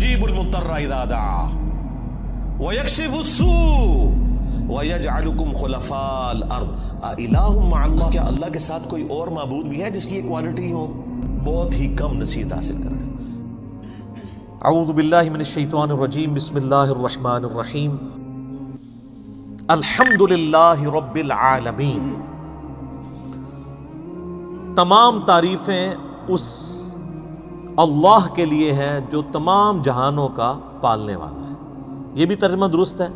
يجيب المضطر إذا دعاه ويكشف السوء وَيَجْعَلُكُمْ خُلَفَاءَ الْأَرْضِ أَإِلَٰهٌ مَّعَ اللَّهِ، کیا اللہ کے ساتھ کوئی اور معبود بھی ہے جس کی یہ کوالٹی ہو؟ بہت ہی کم نصیحت حاصل کرتے ہیں۔ اعوذ باللہ من الشیطان الرجیم، بسم اللہ الرحمن الرحیم، الحمد للہ رب العالمین۔ تمام تعریفیں اس اللہ کے لیے ہیں جو تمام جہانوں کا پالنے والا ہے، یہ بھی ترجمہ درست ہے،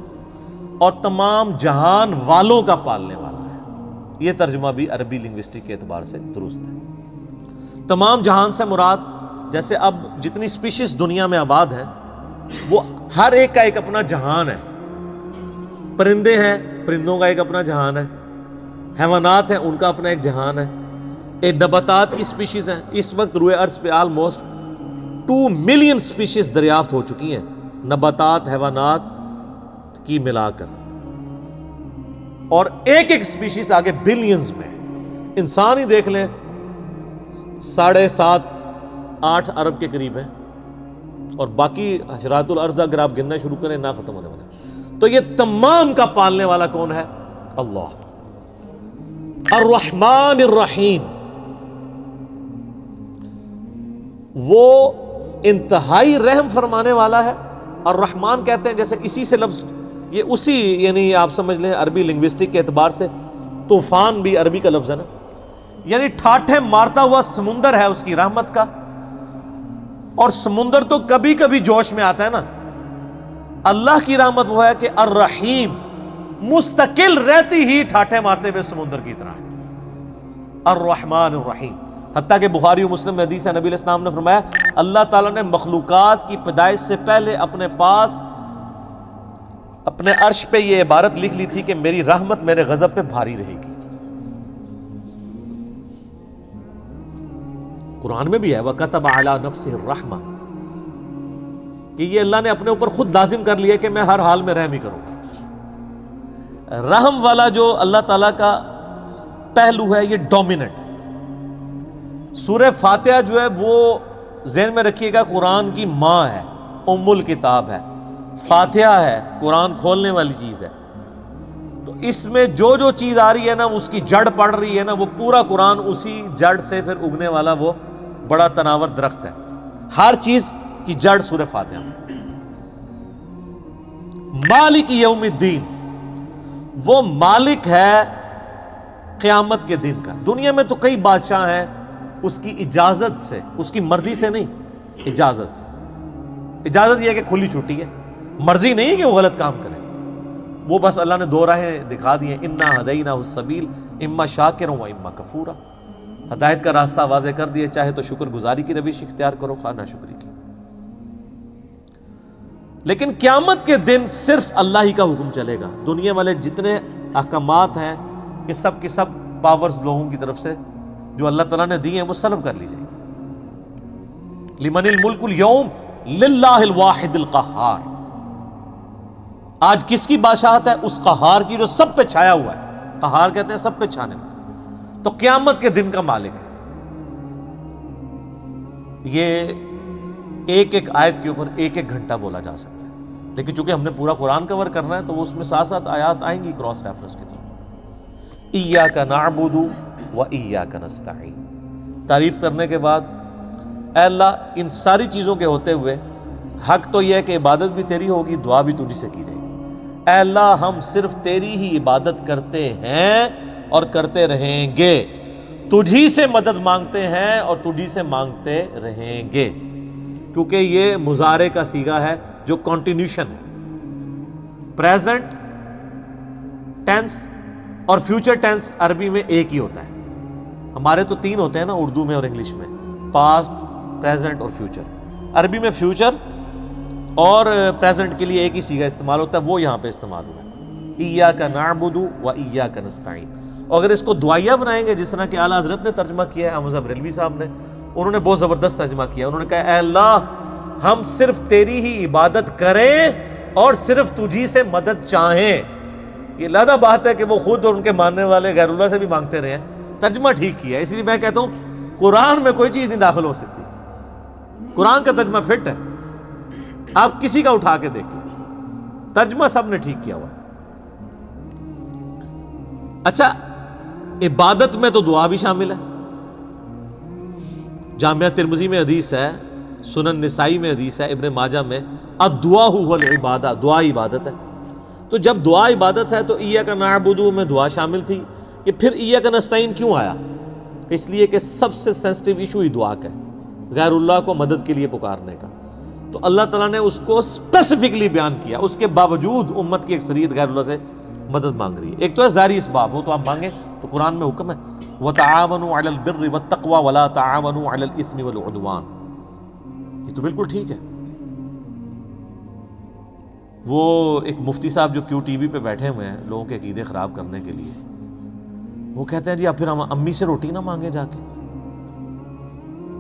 اور تمام جہان والوں کا پالنے والا ہے، یہ ترجمہ بھی عربی لنگوسٹک کے اعتبار سے درست ہے۔ تمام جہان سے مراد جیسے اب جتنی سپیشیز دنیا میں آباد ہیں وہ ہر ایک کا ایک اپنا جہان ہے۔ پرندے ہیں، پرندوں کا ایک اپنا جہان ہے، حیوانات ہیں، ان کا اپنا ایک جہان ہے، ایک نباتات کی سپیشیز ہیں۔ اس وقت روئے ارض پہ آلموسٹ 2 ملین سپیشیز دریافت ہو چکی ہیں، نباتات حیوانات کی ملا کر، اور ایک ایک سپیشیز آگے بلینز میں۔ انسان ہی دیکھ لیں 7.5-8 ارب کے قریب ہے، اور باقی حشرات الارض اگر آپ گننا شروع کریں نہ ختم ہونے والے۔ تو یہ تمام کا پالنے والا کون ہے؟ اللہ، الرحمن الرحیم۔ وہ انتہائی رحم فرمانے والا ہے۔ الرحمن کہتے ہیں جیسے اسی سے لفظ، یہ اسی یعنی آپ سمجھ لیں عربی لنگوسٹک کے اعتبار سے طوفان بھی عربی کا لفظ ہے نا، یعنی ٹھاٹھے مارتا ہوا سمندر ہے اس کی رحمت کا۔ اور سمندر تو کبھی کبھی جوش میں آتا ہے نا، اللہ کی رحمت وہ ہے کہ الرحیم مستقل رہتی ہی ٹھاٹھے مارتے ہوئے سمندر کی طرح ہے، الرحمن الرحیم۔ حتیٰ کہ بخاری و مسلم میں حدیث ہے، نبی علیہ السلام نے فرمایا اللہ تعالیٰ نے مخلوقات کی پیدائش سے پہلے اپنے پاس اپنے عرش پہ یہ عبارت لکھ لی تھی کہ میری رحمت میرے غضب پہ بھاری رہے گی۔ قرآن میں بھی ہے وَكَتَبَ عَلَى نَفْسِهِ الرَّحْمَةِ، کہ یہ اللہ نے اپنے اوپر خود لازم کر لیا کہ میں ہر حال میں رحم ہی کروں۔ رحم والا جو اللہ تعالیٰ کا پہلو ہے یہ ڈومیننٹ ہے۔ سورہ فاتحہ جو ہے وہ ذہن میں رکھیے گا قرآن کی ماں ہے، ام الکتاب ہے، فاتحہ ہے، قرآن کھولنے والی چیز ہے۔ تو اس میں جو جو چیز آ رہی ہے نا اس کی جڑ پڑ رہی ہے نا، وہ پورا قرآن اسی جڑ سے پھر اگنے والا وہ بڑا تناور درخت ہے۔ ہر چیز کی جڑ سورہ فاتحہ میں۔ مالک یوم الدین، وہ مالک ہے قیامت کے دن کا۔ دنیا میں تو کئی بادشاہ ہیں، اس کی اجازت سے، اس کی مرضی سے نہیں، اجازت سے۔ اجازت یہ ہے کہ کھلی چھٹی ہے، مرضی نہیں ہے کہ وہ غلط کام کرے۔ وہ بس اللہ نے 2 راہیں دکھا دی ہیں، انا ہدیناہ السبیل اما شاکرا و اما کفورا۔ ہدایت کا راستہ واضح کر دیا، چاہے تو شکر گزاری کی روش اختیار کرو، خواہ ناشکری کی۔ لیکن قیامت کے دن صرف اللہ ہی کا حکم چلے گا۔ دنیا والے جتنے احکامات ہیں یہ سب کی سب پاورز لوگوں کی طرف سے جو اللہ تعالیٰ نے دی ہیں وہ سلب کر لی جائے گی۔ لمن الملک اليوم للہ الواحد القہار۔ آج کس کی بادشاہت ہے؟ اس قہار کی جو سب پہ چھایا ہوا ہے۔ قہار کہتے ہیں سب پہ چھانے والا۔ تو قیامت کے دن کا مالک ہے۔ یہ ایک ایک آیت کے اوپر 1-1 گھنٹہ بولا جا سکتا ہے، لیکن چونکہ ہم نے پورا قرآن کور کرنا ہے تو اس میں 7 آیات آئیں گی کراس ریفرنس کے طور۔ ایاک نعبد و ایاک نستعین۔ تعریف کرنے کے بعد اے اللہ ان ساری چیزوں کے ہوتے ہوئے حق تو یہ ہے کہ عبادت بھی تیری ہوگی، دعا بھی تجھی سے کی جائے گی۔ اے اللہ ہم صرف تیری ہی عبادت کرتے ہیں اور کرتے رہیں گے، تجھی سے مدد مانگتے ہیں اور تجھی سے مانگتے رہیں گے، کیونکہ یہ مضارع کا صیغہ ہے جو کنٹینیوشن ہے۔ پریزنٹ ٹینس اور فیوچر ٹینس عربی میں ایک ہی ہوتا ہے، ہمارے تو 3 ہوتے ہیں نا اردو میں اور انگلش میں، پاسٹ، پریزنٹ اور فیوچر۔ عربی میں فیوچر اور پریزنٹ کے لیے ایک ہی صیغہ استعمال ہوتا ہے، وہ یہاں پہ استعمال ہوا ہے، ایاک نعبد و ایاک نستعین۔ اور اگر اس کو دعائیہ بنائیں گے جس طرح کہ اعلیٰ حضرت نے ترجمہ کیا ہے، احمد بریلوی صاحب نے، انہوں نے بہت زبردست ترجمہ کیا۔ انہوں نے کہا اے اللہ ہم صرف تیری ہی عبادت کریں اور صرف تجھی سے مدد چاہیں۔ یہ علیحدہ بات ہے کہ وہ خود اور ان کے ماننے والے غیر اللہ سے بھی مانگتے رہے ہیں، ترجمہ ٹھیک کیا ہے۔ اسی لیے میں کہتا ہوں قرآن میں کوئی چیز نہیں داخل ہو سکتی، قرآن کا ترجمہ فٹ ہے۔ آپ کسی کا اٹھا کے دیکھیں، ترجمہ سب نے ٹھیک کیا ہوا ہے۔ اچھا، عبادت میں تو دعا بھی شامل ہے۔ جامعہ ترمذی میں حدیث ہے، سنن نسائی میں حدیث ہے، ابن ماجہ میں، الدعاء هو العبادہ، دعا عبادت ہے۔ تو جب دعا عبادت ہے تو ایاک نعبد میں دعا شامل تھی، یہ پھر ایاک نستعین کیوں آیا؟ اس لیے کہ سب سے سینسٹیو ایشو ہی دعا کا ہے، غیر اللہ کو مدد کے لیے پکارنے کا۔ تو اللہ تعالیٰ نے اس کو اسپیسیفکلی بیان کیا، اس کے باوجود امت کی اکثریت غیر اللہ سے مدد مانگ رہی ہے۔ ایک تو ہے ظاہری اسباب، وہ تو آپ مانگیں، تو قرآن میں حکم ہے وَتَعَاوَنُوا عَلَى الْبِرِّ وَالتَّقْوَى وَلَا تَعَاوَنُوا عَلَى الْإِثْمِ وَالْعُدْوَانِ، یہ تو بالکل ٹھیک ہے۔ وہ ایک مفتی صاحب جو کیو ٹی وی پہ بیٹھے ہوئے ہیں لوگوں کے عقیدے خراب کرنے کے لیے، وہ کہتے ہیں جی اب پھر ہم امی سے روٹی نہ مانگے جا کے۔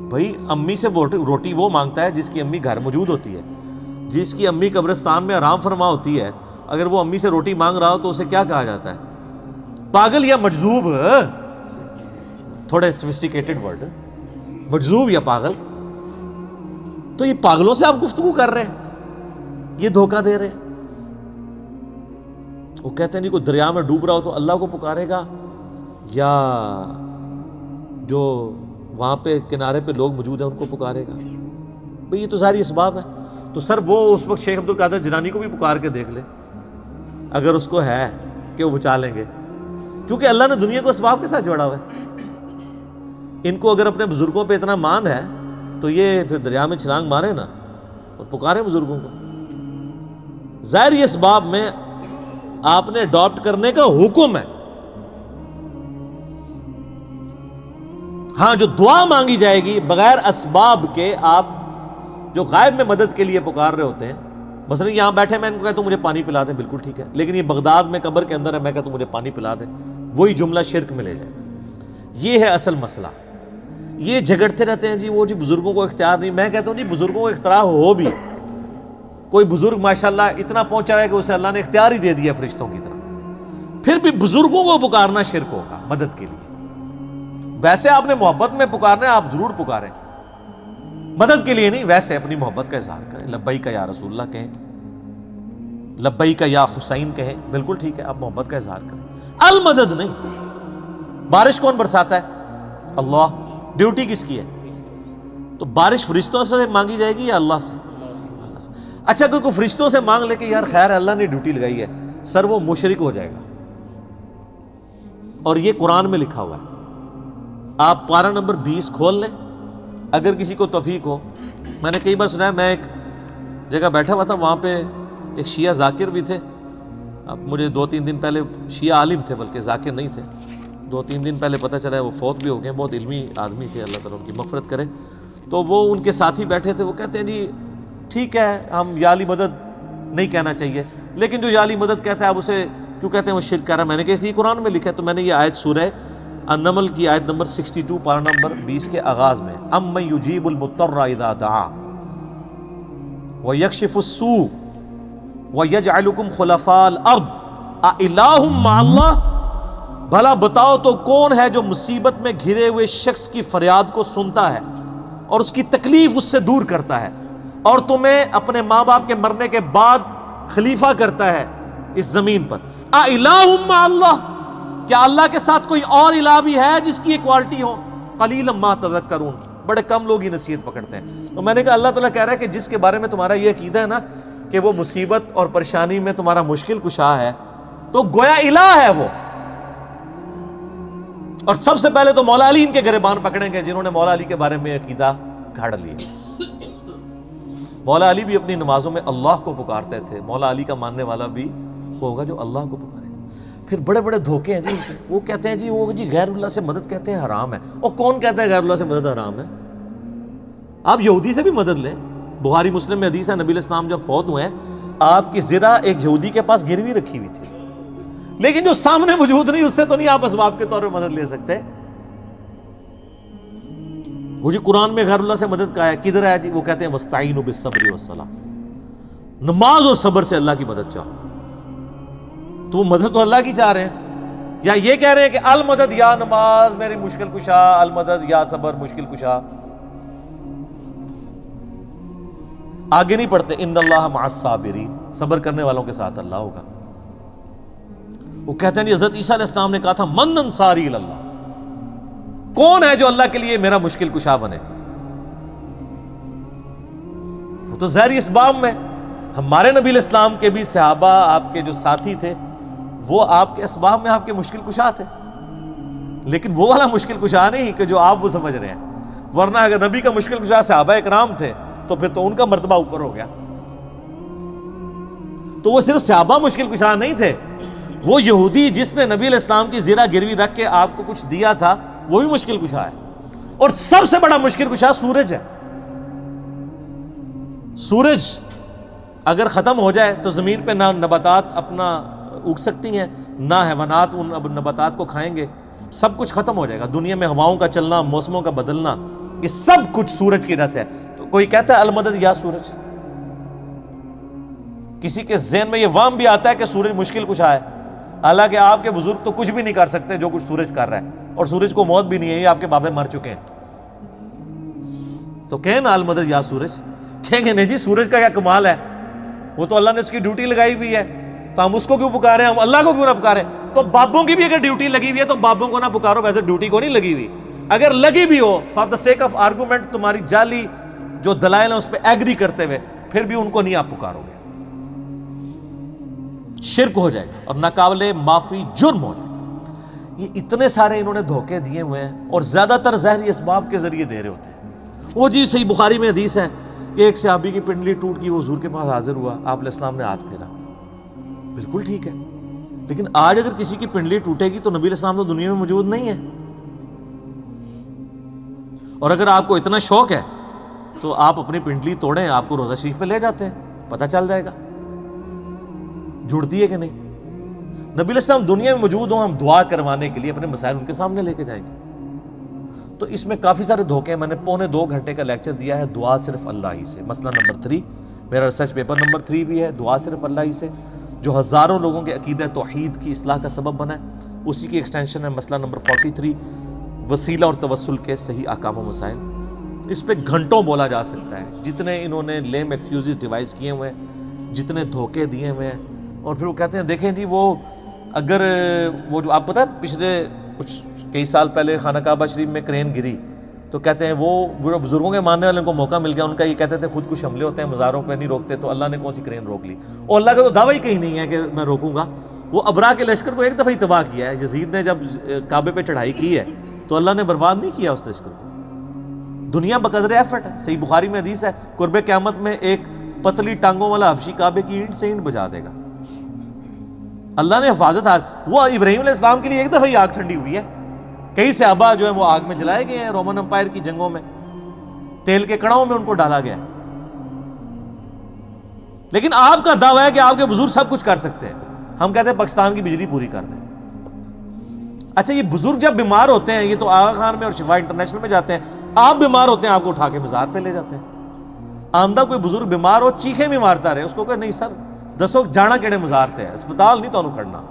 بھائی امی سے روٹی وہ مانگتا ہے جس کی امی گھر موجود ہوتی ہے، جس کی امی قبرستان میں آرام فرما ہوتی ہے۔ اگر وہ امی سے روٹی مانگ رہا ہو تو اسے کیا کہا جاتا ہے؟ پاگل یا مجذوب، تھوڑے سوفسٹیکیٹڈ ورڈ، مجذوب یا پاگل۔ تو یہ پاگلوں سے آپ گفتگو کر رہے ہیں، یہ دھوکہ دے رہے ہیں۔ وہ کہتے ہیں جی کوئی دریا میں ڈوب رہا ہو تو اللہ کو پکارے گا، یا جو وہاں پہ کنارے پہ لوگ موجود ہیں ان کو پکارے گا؟ بھئی یہ تو ساری اسباب ہے۔ تو سر وہ اس وقت شیخ عبدالقادر جیلانی کو بھی پکار کے دیکھ لے، اگر اس کو ہے کہ وہ بچا لیں گے، کیونکہ اللہ نے دنیا کو اسباب کے ساتھ جوڑا ہوا ہے۔ ان کو اگر اپنے بزرگوں پہ اتنا مان ہے تو یہ پھر دریا میں چھلانگ مارے نا اور پکارے بزرگوں کو۔ ظاہری اسباب میں آپ نے اڈاپٹ کرنے کا حکم ہے۔ ہاں جو دعا مانگی جائے گی بغیر اسباب کے، آپ جو غائب میں مدد کے لیے پکار رہے ہوتے ہیں، مثلا یہاں بیٹھے میں ان کو کہتا ہوں مجھے پانی پلا دیں، بالکل ٹھیک ہے، لیکن یہ بغداد میں قبر کے اندر ہے، میں کہتا ہوں مجھے پانی پلا دیں، وہی جملہ شرک میں لے جائے گا۔ یہ ہے اصل مسئلہ۔ یہ جھگڑتے رہتے ہیں جی وہ جی بزرگوں کو اختیار نہیں۔ میں کہتا ہوں جی بزرگوں کو اختیار ہو بھی، کوئی بزرگ ماشاءاللہ اتنا پہنچا ہے کہ اسے اللہ نے اختیار ہی دے دیا فرشتوں کی طرح، پھر بھی بزرگوں کو پکارنا شرک ہوگا مدد کے لیے۔ ویسے آپ نے محبت میں پکارنا ہے، آپ ضرور پکاریں، مدد کے لیے نہیں، ویسے اپنی محبت کا اظہار کریں، لبیک یا رسول اللہ کہیں، لبیک یا حسین کہیں، بالکل ٹھیک ہے، آپ محبت کا اظہار کریں، المدد نہیں۔ بارش کون برساتا ہے؟ اللہ۔ ڈیوٹی کس کی ہے؟ تو بارش فرشتوں سے مانگی جائے گی یا اللہ سے؟ اچھا اگر کوئی فرشتوں سے مانگ لے کہ یار خیر اللہ نے ڈیوٹی لگائی ہے، سر وہ مشرک ہو جائے گا، اور یہ قرآن میں لکھا ہوا ہے۔ آپ پارہ نمبر 20 کھول لیں اگر کسی کو توفیق ہو۔ میں نے کئی بار سنا ہے، میں ایک جگہ بیٹھا ہوا تھا، وہاں پہ ایک شیعہ ذاکر بھی تھے۔ اب مجھے 2-3 دن پہلے، شیعہ عالم تھے بلکہ ذاکر نہیں تھے، 2-3 دن پہلے پتہ چلا ہے وہ فوت بھی ہو گئے، بہت علمی آدمی تھے، اللہ تعالیٰ ان کی مغفرت کرے۔ تو وہ ان کے ساتھی بیٹھے تھے، وہ کہتے ہیں جی ٹھیک ہے ہم یا علی مدد نہیں کہنا چاہیے، لیکن جو یا علی مدد کہتا ہے آپ اسے کیوں کہتے ہیں؟ وہ شرک کر رہا ہے۔ میں نے کہا اس لیے قرآن میں لکھا ہے۔ تو میں نے یہ آیت سورہ النمل کی آیت نمبر 62 پارہ نمبر 20 کے آغاز میں، امن یجیب المضطر اذا دعا ویکشف السوء ویجعلکم خلفاء الارض االہ مع اللہ، بھلا بتاؤ تو کون ہے جو مصیبت میں گھرے ہوئے شخص کی فریاد کو سنتا ہے اور اس کی تکلیف اس سے دور کرتا ہے، اور تمہیں اپنے ماں باپ کے مرنے کے بعد خلیفہ کرتا ہے اس زمین پر۔ االہ مع اللہ، کیا اللہ کے ساتھ کوئی اور الہ بھی ہے جس کی ایکوالٹی ہو؟ قلیلا ما تذکرون، بڑے کم لوگ ہی نصیحت پکڑتے ہیں۔ تو میں نے کہا اللہ تعالیٰ کہہ رہا ہے کہ جس کے بارے میں تمہارا یہ عقیدہ ہے نا کہ وہ مصیبت اور پریشانی میں تمہارا مشکل کشا ہے، تو گویا الہ ہے وہ۔ اور سب سے پہلے تو مولا علی ان کے گریبان پکڑیں گے جنہوں نے مولا علی کے بارے میں عقیدہ گھڑ لیا۔ مولا علی بھی اپنی نمازوں میں اللہ کو پکارتے تھے، مولا علی کا ماننے والا بھی وہ ہوگا جو اللہ کو پکارے گا۔ پھر بڑے بڑے دھوکے ہیں جی، وہ کہتے ہیں جی وہ جی غیر اللہ سے مدد کہتے ہیں حرام ہے۔ اور کون کہتا ہے غیر اللہ سے مدد حرام ہے؟ آپ یہودی سے بھی مدد لیں، بخاری مسلم میں حدیث ہے، نبی علیہ السلام جب فوت ہوئے آپ کی زرہ ایک یہودی کے پاس گروی رکھی ہوئی تھی، لیکن جو سامنے موجود نہیں اس سے تو نہیں آپ اسباب کے طور پہ مدد لے سکتے۔ وہ جی قرآن میں غیر اللہ سے مدد کہا ہے، کدھر ہے جی؟ وہ کہتے ہیں وَاسْتَعِینُوا بِالصَّبْرِ وَالصَّلَاةِ، نماز اور صبر سے اللہ کی مدد چاہو۔ تو وہ مدد تو اللہ کی چاہ رہے ہیں، یا یہ کہہ رہے ہیں کہ المدد یا نماز میری مشکل کشا، المدد یا صبر مشکل کشا۔ آگے نہیں پڑھتے ان اللہ مع الصابرین، صبر کرنے والوں کے ساتھ اللہ ہوگا۔ وہ کہتے ہیں حضرت عیسیٰ علیہ السلام نے کہا تھا من انصاری اللہ، کون ہے جو اللہ کے لیے میرا مشکل کشا بنے؟ وہ تو ظاہری اسباب میں، ہمارے نبی علیہ السلام کے بھی صحابہ آپ کے جو ساتھی تھے وہ آپ کے اسباب میں آپ کے مشکل کشا تھے، لیکن وہ والا مشکل کشا نہیں کہ جو آپ وہ سمجھ رہے ہیں، ورنہ اگر نبی کا مشکل کشا صحابہ اکرام تھے تو پھر تو ان کا مرتبہ اوپر ہو گیا۔ تو وہ صرف صحابہ مشکل کشا نہیں تھے، وہ یہودی جس نے نبی علیہ السلام کی زیرہ گروی رکھ کے آپ کو کچھ دیا تھا وہ بھی مشکل کشا ہے۔ اور سب سے بڑا مشکل کشا سورج ہے۔ سورج اگر ختم ہو جائے تو زمین پہ نہ نباتات اپنا اگ سکتی ہیں، نہ حیوانات ان نباتات کو کھائیں گے، سب کچھ ختم ہو جائے گا۔ دنیا میں ہواؤں کا چلنا، موسموں کا بدلنا، یہ سب کچھ سورج کی وجہ سے ہے۔ تو کوئی کہتا ہے المدد یا سورج، کسی کے ذہن میں یہ وہم بھی آتا ہے کہ سورج مشکل کشا ہے، حالانکہ آپ کے بزرگ تو کچھ بھی نہیں کر سکتے جو کچھ سورج کر رہا ہے، اور سورج کو موت بھی نہیں ہے، یہ آپ کے بابے مر چکے ہیں۔ تو کہیں نا المدد یا سورج، کہیں گے نہیں جی سورج کا کیا کمال ہے، وہ تو اللہ نے اس کی ڈیوٹی لگائی ہوئی ہے، تو ہم اس کو کیوں پکارے، ہم اللہ کو کیوں نہ پکارے؟ تو بابوں کی بھی اگر ڈیوٹی لگی ہوئی ہے تو بابوں کو نہ پکارو، ویسے ڈیوٹی کو نہیں لگی ہوئی، اگر لگی بھی ہو for the sake of argument, تمہاری جعلی جو دلائل ہیں اس پہ ایگری کرتے ہوئے، پھر بھی ان کو نہیں آپ پکارو گے، شرک ہو جائے گا اور ناقابل معافی جرم ہو جائے گا۔ یہ اتنے سارے انہوں نے دھوکے دیے ہوئے ہیں، اور زیادہ تر ظاہری اسباب کے ذریعے دے رہے ہوتے ہیں۔ وہ جی صحیح بخاری میں حدیث ہے کہ ایک صحابی کی پنڈلی ٹوٹ گئی، وہ حضور کے پاس حاضر ہوا، آپ علیہ السلام نے ہاتھ پھیرا، بالکل ٹھیک ہے، لیکن آج اگر کسی کی پنڈلی ٹوٹے گی تو نبی علیہ السلام تو دنیا میں موجود نہیں ہے، اور اگر آپ کو اتنا شوق ہے تو آپ اپنی پنڈلی توڑیں، آپ کو روزہ شریف پہ لے جاتے ہیں، پتہ چل جائے گا جڑتی ہے کہ نہیں۔ نبی علیہ السلام دنیا میں موجود ہوں، ہم دعا کروانے کے لیے اپنے مسائل ان کے سامنے لے کے جائیں گے۔ تو اس میں کافی سارے دھوکے ہیں۔ میں نے 2.25 گھنٹے کا لیکچر دیا ہے دعا صرف اللہ ہی سے، مسئلہ نمبر 3 میرا ریسرچ پیپر نمبر 3 بھی ہے، دعا صرف اللہ ہی سے، جو ہزاروں لوگوں کے عقیدہ توحید کی اصلاح کا سبب بنا ہے، اسی کی ایکسٹینشن ہے مسئلہ نمبر 43 وسیلہ اور توسل کے صحیح احکام و مسائل۔ اس پہ گھنٹوں بولا جا سکتا ہے، جتنے انہوں نے لیم ایکسکیوزز ڈیوائز کیے ہوئے ہیں، جتنے دھوکے دیے ہوئے ہیں، اور پھر وہ کہتے ہیں دیکھیں جی وہ اگر وہ جو آپ پتہ ہے پچھلے کچھ کئی سال پہلے خانہ کعبہ شریف میں کرین گری، تو کہتے ہیں وہ بزرگوں کے ماننے والوں کو موقع مل گیا، ان کا یہ کہتے تھے خود کچھ حملے ہوتے ہیں مزاروں پہ نہیں روکتے، تو اللہ نے کون سی کرین روک لی؟ اور اللہ کا تو دعویٰ ہی کہیں نہیں ہے کہ میں روکوں گا۔ وہ ابرا کے لشکر کو ایک دفعہ ہی تباہ کیا ہے، یزید نے جب کعبے پہ چڑھائی کی ہے تو اللہ نے برباد نہیں کیا اس لشکر کو، دنیا بقدر ایفرٹ ہے۔ صحیح بخاری میں حدیث ہے قرب قیامت میں ایک پتلی ٹانگوں والا حبشی کعبے کی اینٹ سے اینٹ بجا دے گا، اللہ نے حفاظت وہ ابراہیم علیہ السلام کے لیے ایک دفعہ ہی آگ ٹھنڈی ہوئی ہے، کئی صحابہ جو ہیں وہ آگ میں جلائے گئے ہیں، رومن امپائر کی جنگوں میں تیل کے کڑاؤں میں ان کو ڈالا گیا، لیکن آپ کا دعویٰ ہے کہ آپ کے بزرگ سب کچھ کر سکتے ہیں۔ ہم کہتے ہیں پاکستان کی بجلی پوری کر دیں۔ اچھا یہ بزرگ جب بیمار ہوتے ہیں، یہ تو آغا خان میں اور شفا انٹرنیشنل میں جاتے ہیں، آپ بیمار ہوتے ہیں آپ کو اٹھا کے مزار پہ لے جاتے ہیں۔ آمدہ کوئی بزرگ بیمار ہو چیخیں بھی مارتا رہے، اس کو کہ نہیں سر دسو جانا کیڑے مزار تے ہے، اسپتال نہیں تو کھڑنا۔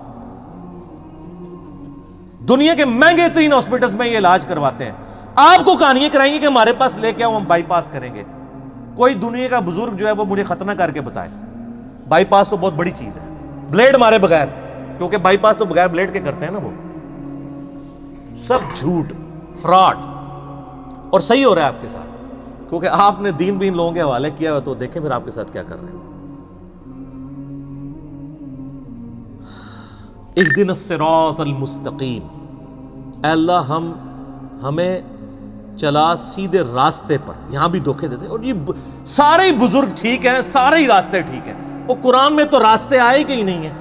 دنیا کے مہنگے ترین ہاسپٹلز میں یہ علاج کرواتے ہیں، آپ کو کہانیاں کرائیں گے کہ ہمارے پاس لے کے آؤ ہم بائی پاس کریں گے۔ کوئی دنیا کا بزرگ جو ہے وہ مجھے ختنہ کر کے بتائے، بائی پاس تو بہت بڑی چیز ہے، بلیڈ مارے بغیر، کیونکہ بائی پاس تو بغیر بلیڈ کے کرتے ہیں نا، وہ سب جھوٹ فراڈ، اور صحیح ہو رہا ہے آپ کے ساتھ، کیونکہ آپ نے دین بین لوگوں کے حوالے کیا ہوا، تو دیکھیں پھر آپ کے ساتھ کیا کر رہے ہیں۔ اہدنا الصراط المستقیم، اے اللہ ہمیں چلا سیدھے راستے پر۔ یہاں بھی دھوکے دیتے ہیں، اور یہ سارے بزرگ ٹھیک ہیں، سارے ہی راستے ٹھیک ہیں، وہ قرآن میں تو راستے آئے کہ ہی نہیں ہیں۔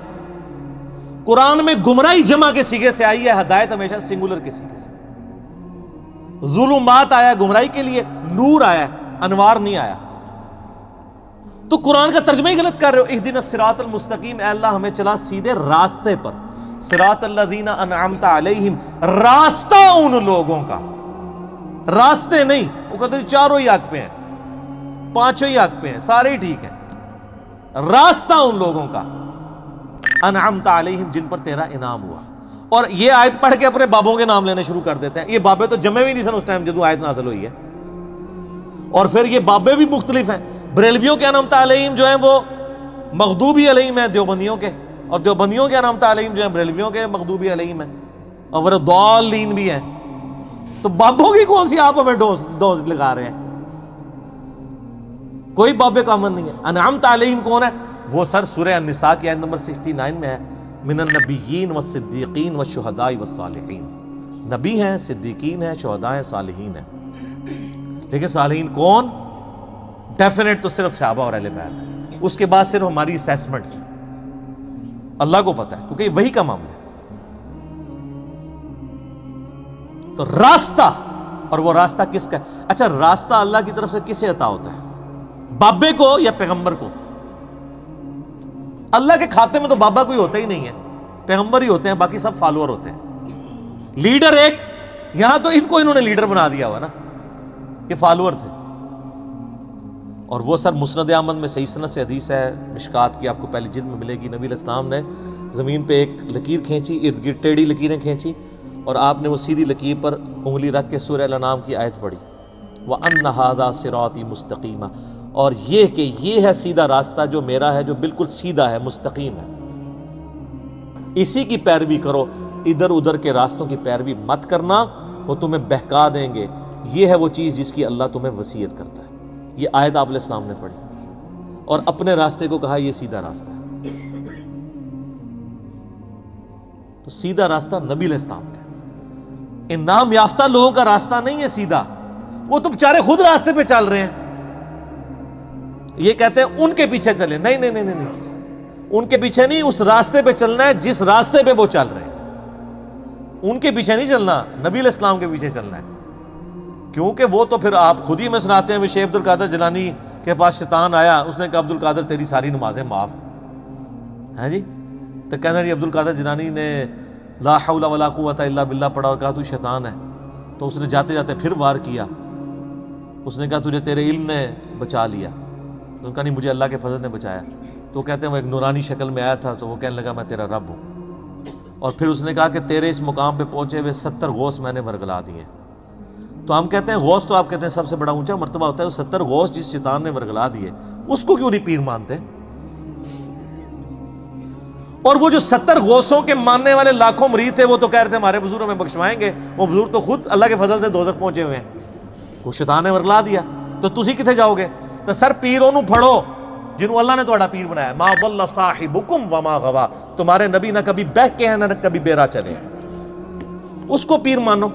قرآن میں گمراہی جمع کے سیغے سے آئی ہے، ہدایت ہمیشہ سنگولر کے سیغے سے۔ ظلمات آیا گمراہی کے لیے، نور آیا انوار نہیں آیا۔ تو قرآن کا ترجمہ ہی غلط کر رہے ہو۔ اہدنا الصراط المستقیم، اے اللہ ہمیں چلا سیدھے راستے پر۔ صراط الذین انعمت علیہم، راستہ ان لوگوں کا، راستے نہیں۔ وہ کہتے ہیں چاروں ہی حق پہ ہیں، پانچوں ہی حق پہ ہیں، سارے ہی ٹھیک ہیں، راستہ ان لوگوں کا انعمت علیہم جن پر تیرا انعام ہوا۔ اور یہ آیت پڑھ کے اپنے بابوں کے نام لینے شروع کر دیتے ہیں۔ یہ بابے تو جمع بھی نہیں سن اس ٹائم جدوں آیت نازل ہوئی ہے، اور پھر یہ بابے بھی مختلف ہیں۔ بریلویوں کے انعمت علیہم جو ہیں وہ مغضوبی علیہم ہیں دیوبندیوں کے، اور دیوبندیوں کے انعمت علیہم جو ہیں بریلویوں کے مغضوبی علیہم ہیں، اور وہ ضالین بھی ہیں. تو بابوں کی کون سی آپ ہمیں ڈوز لگا رہے ہیں؟ کوئی باب کامن نہیں ہے. انعمت علیہم کون ہے؟ وہ سر سورہ النساء کی آیت نمبر 69 میں ہے، من النبیین والصدیقین والشہداء والصالحین. نبی ہیں، صدیقین ہیں، شہداء ہیں، صالحین ہیں. لیکن صالحین کون؟ ڈیفینیٹ تو صرف صحابہ اور اہل بیت ہے. اس کے بعد صرف ہماری اسیسمنٹس ہیں، اللہ کو پتہ ہے، کیونکہ وہی کا معاملہ ہے. تو راستہ، اور وہ راستہ کس کا ہے؟ اچھا، راستہ اللہ کی طرف سے کسے عطا ہوتا ہے؟ بابے کو یا پیغمبر کو؟ اللہ کے کھاتے میں تو بابا کوئی ہوتا ہی نہیں ہے، پیغمبر ہی ہوتے ہیں، باقی سب فالوور ہوتے ہیں. لیڈر ایک، یہاں تو ان کو انہوں نے لیڈر بنا دیا ہوا نا، یہ فالوور تھے. اور وہ سر مسند احمد میں صحیح سند سے حدیث ہے، مشکات کی آپ کو پہلی جلد میں ملے گی. نبی علیہ السلام نے زمین پہ ایک لکیر کھینچی، ارد گرد ٹیڑھی لکیریں کھینچی، اور آپ نے وہ سیدھی لکیر پر انگلی رکھ کے سورہ الانعام کی آیت پڑھی، وَأَنَّ هَذَا صِرَاطِي مُسْتَقِيمًا، اور یہ کہ یہ ہے سیدھا راستہ جو میرا ہے، جو بالکل سیدھا ہے، مستقیم ہے، اسی کی پیروی کرو، ادھر ادھر کے راستوں کی پیروی مت کرنا، وہ تمہیں بہکا دیں گے. یہ ہے وہ چیز جس کی اللہ تمہیں وصیت کرتا ہے. یہ آیت آپ علیہ السلام نے پڑھی اور اپنے راستے کو کہا یہ سیدھا راستہ ہے. تو سیدھا راستہ نبی علیہ السلام کا ہے. ان نام یافتہ لوگوں کا راستہ نہیں ہے سیدھا، وہ تو بیچارے خود راستے پہ چل رہے ہیں. یہ کہتے ہیں ان کے پیچھے چلے، نہیں نہیں نہیں نہیں، ان کے پیچھے نہیں، اس راستے پہ چلنا ہے جس راستے پہ وہ چل رہے ہیں. ان کے پیچھے نہیں چلنا، نبی علیہ السلام کے پیچھے چلنا ہے. کیونکہ وہ تو پھر آپ خود ہی میں سناتے ہیں، وہ شیخ عبد القادر جیلانی کے پاس شیطان آیا، اس نے کہا عبد القادر تیری ساری نمازیں معاف ہیں جی. تو کہنا جی عبد القادر جیلانی نے لا حول ولا قوت الا باللہ پڑھا اور کہا تو شیطان ہے. تو اس نے جاتے جاتے پھر وار کیا، اس نے کہا تجھے تیرے علم نے بچا لیا. تو کہا نہیں، مجھے اللہ کے فضل نے بچایا. تو کہتے ہیں وہ ایک نورانی شکل میں آیا تھا، تو وہ کہنے لگا میں تیرا رب ہوں. اور پھر اس نے کہا کہ تیرے اس مقام پہ پہنچے ہوئے 70 غوث میں نے ورگلا دیے. تو ہم کہتے ہیں غوث تو آپ کہتے ہیں سب سے بڑا اونچا مرتبہ ہوتا ہے، وہ 70 غوث جس شیطان نے ورگلا دیے اس کو کیوں نہیں پیر مانتے؟ اور وہ جو 70 غوثوں کے ماننے والے لاکھوں مرید تھے، وہ تو کہہ رہے تھے ہمارے بزرگ ہمیں بخشوائیں گے. وہ بزرگ تو خود اللہ کے فضل سے دوزخ پہنچے ہوئے ہیں، وہ شیطان نے ورگلا دیا. تو تسی کتنے جاؤ گے؟ تو سر پیروں نو پھڑو جنہوں اللہ نے تہاڈا پیر بنایا. ما ضل صاحبکم وما غوا، تمہارے نبی نہ کبھی بہکے ہیں نہ کبھی بیرا چلے، اس کو پیر مانو.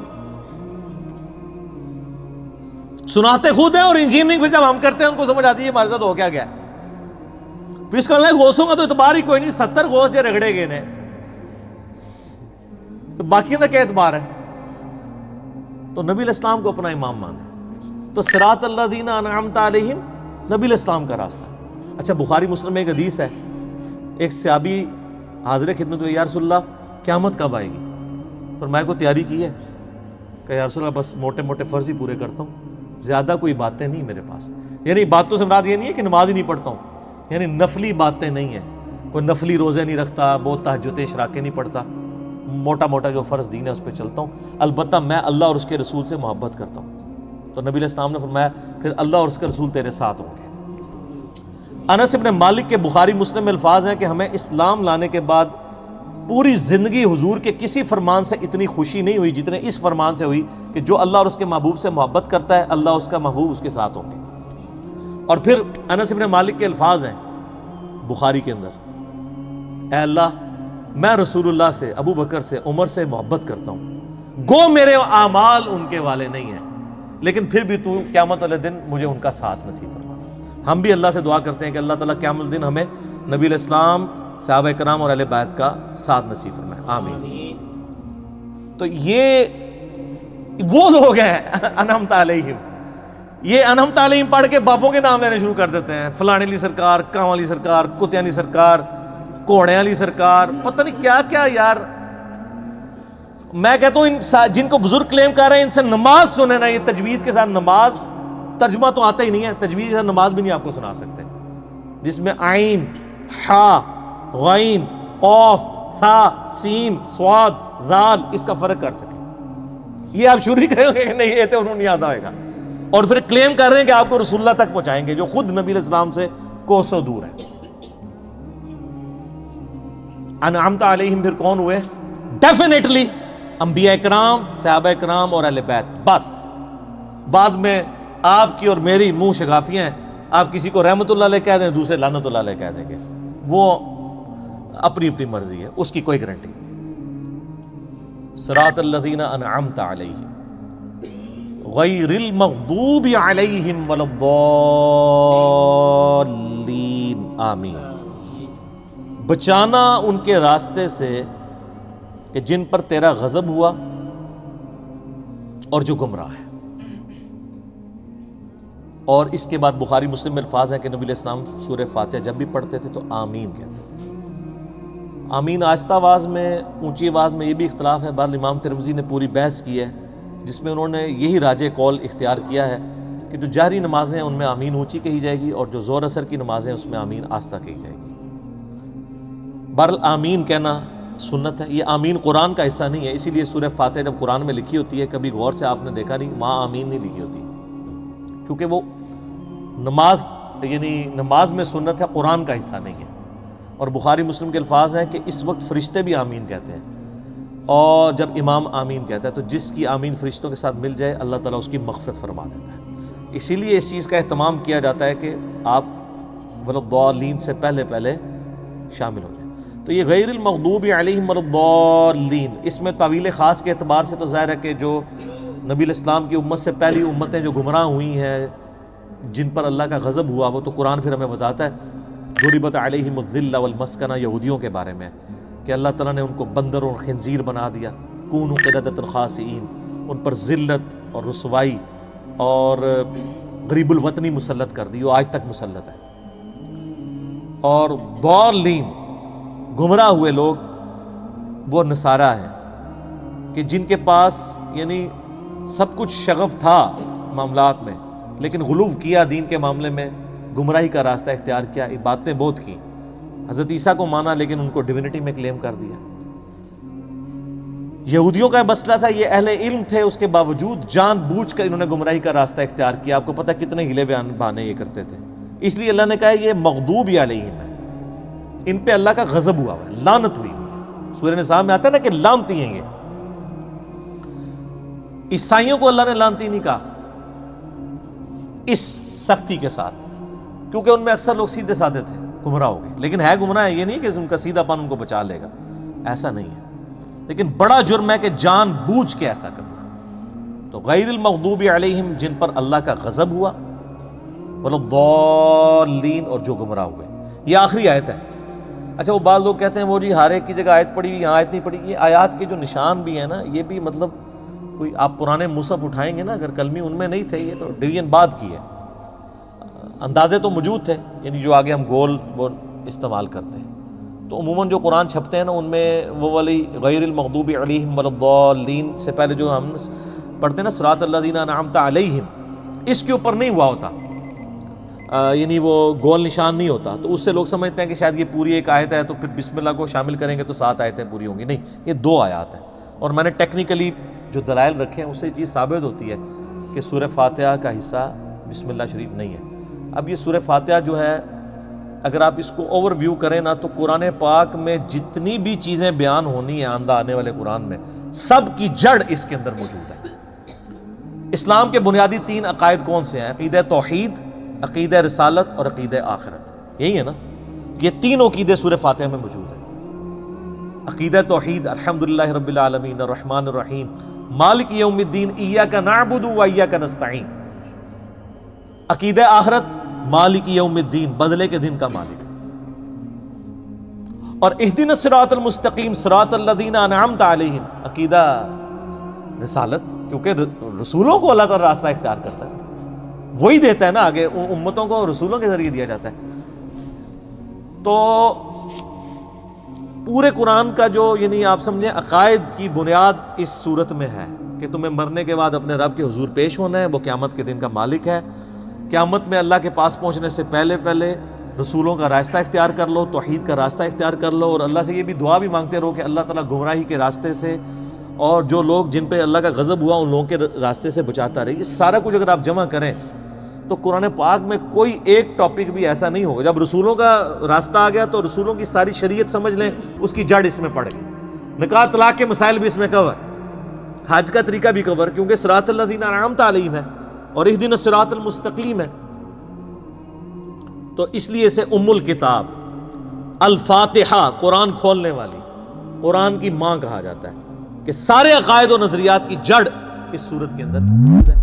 سناتے خود ہیں اور انجینئرنگ پھر جب ہم کرتے ہیں ان کو سمجھ آتی ہے ہمارے ساتھ ہو کیا گیا. پھر اس کا غوثوں کا تو اعتبار ہی کوئی نہیں، 70 غوث جو رگڑے گئے نے، تو باقی کا کیا اعتبار ہے؟ تو نبی علیہ السلام کو اپنا امام مانے. تو صراط الذین انعمت علیہم نبی علیہ السلام کا راستہ. اچھا، بخاری مسلم میں ایک حدیث ہے، ایک صحابی حاضر خدمت میں، یا رسول اللہ قیامت کب آئے گی؟ فرمایا کو تیاری کی ہے؟ کہ یا رسول اللہ بس موٹے موٹے فرض ہی پورے کرتا ہوں، زیادہ کوئی باتیں نہیں میرے پاس. یعنی باتوں سے مراد یہ نہیں ہے کہ نماز ہی نہیں پڑھتا ہوں، یعنی نفلی باتیں نہیں ہیں، کوئی نفلی روزے نہیں رکھتا، بہت تہجد اشراقیں نہیں پڑھتا، موٹا موٹا جو فرض دین ہے اس پہ چلتا ہوں. البتہ میں اللہ اور اس کے رسول سے محبت کرتا ہوں. تو نبی علیہ السلام نے فرمایا پھر اللہ اور اس کے رسول تیرے ساتھ ہوں گے. انس ابن مالک کے بخاری مسلم میں الفاظ ہیں کہ ہمیں اسلام لانے کے بعد پوری زندگی حضور کے کسی فرمان سے اتنی خوشی نہیں ہوئی جتنے اس فرمان سے ہوئی کہ جو اللہ اور اس کے محبوب سے محبت کرتا ہے اللہ اس کا محبوب اس کے ساتھ ہوں گے. اور پھر انس ابن مالک کے الفاظ ہیں بخاری کے اندر، اے اللہ میں رسول اللہ سے، ابو بکر سے، عمر سے محبت کرتا ہوں، گو میرے اعمال ان کے والے نہیں ہیں، لیکن پھر بھی تو قیامت والے دن مجھے ان کا ساتھ نصیب فرما. ہم بھی اللہ سے دعا کرتے ہیں کہ اللہ تعالیٰ قیامت الدن ہمیں نبی علیہ السلام، صحابہ کرام اور اہل بیت کا ساتھ نصیب فرمائے، آمین. تو یہ وہ لوگ ہیں انعمت علیہم. یہ انعمت علیہم پڑھ کے باپوں کے نام لینے شروع کر دیتے ہیں، فلانے علی سرکار، کاں علی سرکار، کتیاں علی سرکار، کوڑے علی سرکار، پتہ نہیں کیا کیا. یار میں کہتا ہوں جن کو بزرگ کلیم کر رہے ہیں ان سے نماز سنیں نا. یہ تجوید کے ساتھ نماز، ترجمہ تو آتا ہی نہیں ہے، تجوید کے ساتھ نماز بھی نہیں آپ کو سنا سکتے، جس میں عین، حا، غین، قاف، ثا، سین، صاد، ذال اس کا فرق کر سکیں. یہ آپ شروع ہی کریں گے کہ نہیں یہ تو انہوں نہیں آتا ہوئے گا. اور پھر کلیم کر رہے ہیں کہ آپ کو رسول اللہ تک پہنچائیں گے، جو خود نبی علیہ السلام سے کوسوں دور ہے۔ انعمت علیہم پھر کون ہوئے؟ ڈیفینیٹلی انبیاء کرام، صحابہ کرام اور اہل بیت، بس بعد میں آپ کی اور میری منہ شگافیاں ہیں، آپ کسی کو رحمت اللہ علیہ کہہ دیں، دوسرے لعنت اللہ علیہ کہہ دیں گے، وہ اپنی اپنی مرضی ہے، اس کی کوئی گارنٹی نہیں۔ صراط الذین انعمت علیہم غیر المغضوب علیہم ولا الضالین آمین۔ بچانا ان کے راستے سے کہ جن پر تیرا غضب ہوا اور جو گمراہ ہے۔ اور اس کے بعد بخاری مسلم میں الفاظ ہیں کہ نبی علیہ السلام سورہ فاتحہ جب بھی پڑھتے تھے تو آمین کہتے تھے۔ آمین آہستہ آواز میں، اونچی آواز میں، یہ بھی اختلاف ہے۔ بعد امام ترمذی نے پوری بحث کی ہے جس میں انہوں نے یہی راجح قول اختیار کیا ہے کہ جو جہری نمازیں ہیں ان میں آمین اونچی کہی جائے گی، اور جو زور اثر کی نمازیں ہیں اس میں آمین آہستہ کہی جائے گی۔ بہرحال آمین کہنا سنت ہے، یہ آمین قرآن کا حصہ نہیں ہے، اسی لیے سورہ فاتحہ جب قرآن میں لکھی ہوتی ہے کبھی غور سے آپ نے دیکھا نہیں وہاں آمین نہیں لکھی ہوتی، کیونکہ وہ نماز یعنی نماز میں سنت ہے، قرآن کا حصہ نہیں ہے۔ اور بخاری مسلم کے الفاظ ہیں کہ اس وقت فرشتے بھی آمین کہتے ہیں، اور جب امام آمین کہتا ہے تو جس کی آمین فرشتوں کے ساتھ مل جائے اللہ تعالیٰ اس کی مغفرت فرما دیتا ہے۔ اسی لیے اس چیز کا اہتمام کیا جاتا ہے کہ آپ ولضالین سے پہلے شامل ہو جائیں۔ تو یہ غیر المغضوب علیہم ولا الضالین، اس میں طویل خاص کے اعتبار سے تو ظاہر ہے کہ جو نبی علیہ السلام کی امت سے پہلی امتیں جو گمراہ ہوئی ہیں، جن پر اللہ کا غضب ہوا، وہ تو قرآن پھر ہمیں بتاتا ہے ضربت علیہم الذلہ والمسکنہ، یہودیوں کے بارے میں کہ اللہ تعالیٰ نے ان کو بندر اور خنزیر بنا دیا، کونوا قردۃ خاسئین، ان پر ذلت اور رسوائی اور غریب الوطنی مسلط کر دی، وہ آج تک مسلط ہے۔ اور ضالین گمراہ ہوئے لوگ وہ نصارہ ہیں کہ جن کے پاس یعنی سب کچھ شغف تھا معاملات میں، لیکن غلو کیا دین کے معاملے میں، گمراہی کا راستہ اختیار کیا، باتیں بہت کی، حضرت عیسیٰ کو مانا لیکن ان کو ڈیوینٹی میں کلیم کر دیا۔ یہودیوں کا مسئلہ تھا، یہ اہل علم تھے، اس کے باوجود جان بوجھ کر انہوں نے گمراہی کا راستہ اختیار کیا۔ آپ کو پتہ کتنے ہیلے بہانے یہ کرتے تھے، اس لیے اللہ نے کہا یہ مغضوب علیہم ہے، ان پہ اللہ کا غضب ہوا ہے، لعنت ہوئی ہے۔ سورہ نساء میں آتا ہے نا کہ لعنتی ہیں یہ۔ عیسائیوں کو اللہ نے لعنتی نہیں کہا اس سختی کے ساتھ، کیونکہ ان میں اکثر لوگ سیدھے سادے تھے، گمراہ ہو گئے، لیکن ہے گمراہ ہے، یہ نہیں کہ ان کا سیدھا پن ان کو بچا لے گا، ایسا نہیں ہے۔ لیکن بڑا جرم ہے کہ جان بوجھ کے ایسا کرنا۔ تو غیر المغضوب علیہم جن پر اللہ کا غضب ہوا، ولا الضالین اور جو گمراہ ہوئے۔ یہ آخری آیت ہے۔ اچھا وہ بعض لوگ کہتے ہیں وہ جی ہر ایک کی جگہ آیت پڑھی ہوئی، یہاں آیت نہیں پڑھی۔ یہ آیات کے جو نشان بھی ہیں نا، یہ بھی مطلب کوئی آپ پرانے مصحف اٹھائیں گے نا اگر کلمی، ان میں نہیں تھے، یہ تو ڈویژن بعد کی ہے۔ اندازے تو موجود تھے، یعنی جو آگے ہم گول وہ استعمال کرتے ہیں، تو عموماً جو قرآن چھپتے ہیں نا ان میں وہ والی غیر المغضوب علیہم ولا الضالین سے پہلے جو ہم پڑھتے ہیں نا صراط الذین انعمت علیہم، اس کے اوپر نہیں ہوا ہوتا، یعنی وہ گول نشان نہیں ہوتا، تو اس سے لوگ سمجھتے ہیں کہ شاید یہ پوری ایک آیت ہے تو پھر بسم اللہ کو شامل کریں گے تو 7 آیتیں پوری ہوں گی۔ نہیں، یہ 2 آیات ہیں، اور میں نے ٹیکنیکلی جو دلائل رکھے ہیں اس سے یہ چیز ثابت ہوتی ہے کہ سورہ فاتحہ کا حصہ بسم اللہ شریف نہیں ہے۔ اب یہ سورہ فاتحہ جو ہے اگر آپ اس کو اوور ویو کریں نا تو قرآن پاک میں جتنی بھی چیزیں بیان ہونی ہیں آئندہ آنے والے قرآن میں، سب کی جڑ اس کے اندر موجود ہے۔ اسلام کے بنیادی 3 عقائد کون سے ہیں؟ عقیدہ توحید، عقیدہ رسالت اور عقیدہ آخرت، یہی ہے نا؟ یہ 3 عقیدے سورہ فاتحہ میں موجود ہیں۔ عقیدہ توحید الحمدللہ رب العالمین الرحمن الرحیم مالک یوم الدین ایاک نعبد و ایاک نستعین۔ عقیدہ آخرت مالک یوم الدین، بدلے کے دن کا مالک، اور اہدنا الصراط المستقیم صراط الذین انعمت علیہم عقیدہ رسالت، کیونکہ رسولوں کو اللہ تعالیٰ راستہ اختیار کرتا ہے، وہی دیتا ہے نا آگے، امتوں کو رسولوں کے ذریعے دیا جاتا ہے۔ تو پورے قرآن کا جو یعنی آپ سمجھیں عقائد کی بنیاد اس صورت میں ہے کہ تمہیں مرنے کے بعد اپنے رب کے حضور پیش ہونا ہے، وہ قیامت کے دن کا مالک ہے۔ قیامت میں اللہ کے پاس پہنچنے سے پہلے رسولوں کا راستہ اختیار کر لو، توحید کا راستہ اختیار کر لو، اور اللہ سے یہ بھی دعا بھی مانگتے رہو کہ اللہ تعالیٰ گمراہی کے راستے سے اور جو لوگ جن پہ اللہ کا غضب ہوا ان لوگوں کے راستے سے بچاتا رہے. یہ سارا کچھ اگر آپ جمع کریں تو قرآن پاک میں کوئی ایک ٹاپک بھی ایسا نہیں ہوگا. جب رسولوں کا راستہ آ گیا تو رسولوں کی ساری شریعت سمجھ لیں, اس کی جڑ اس میں پڑ گئی. نکاح طلاق کے مسائل بھی اس میں کور, حج کا طریقہ بھی کور, کیونکہ صراط الذین انعمت علیہم ہے اور اہدنا الصراط المستقیم ہے. تو اس لیے اسے ام الکتاب, الفاتحہ, قرآن کھولنے والی, قرآن کی ماں کہا جاتا ہے کہ سارے عقائد و نظریات کی جڑ اس سورت کے اندر موجود ہے.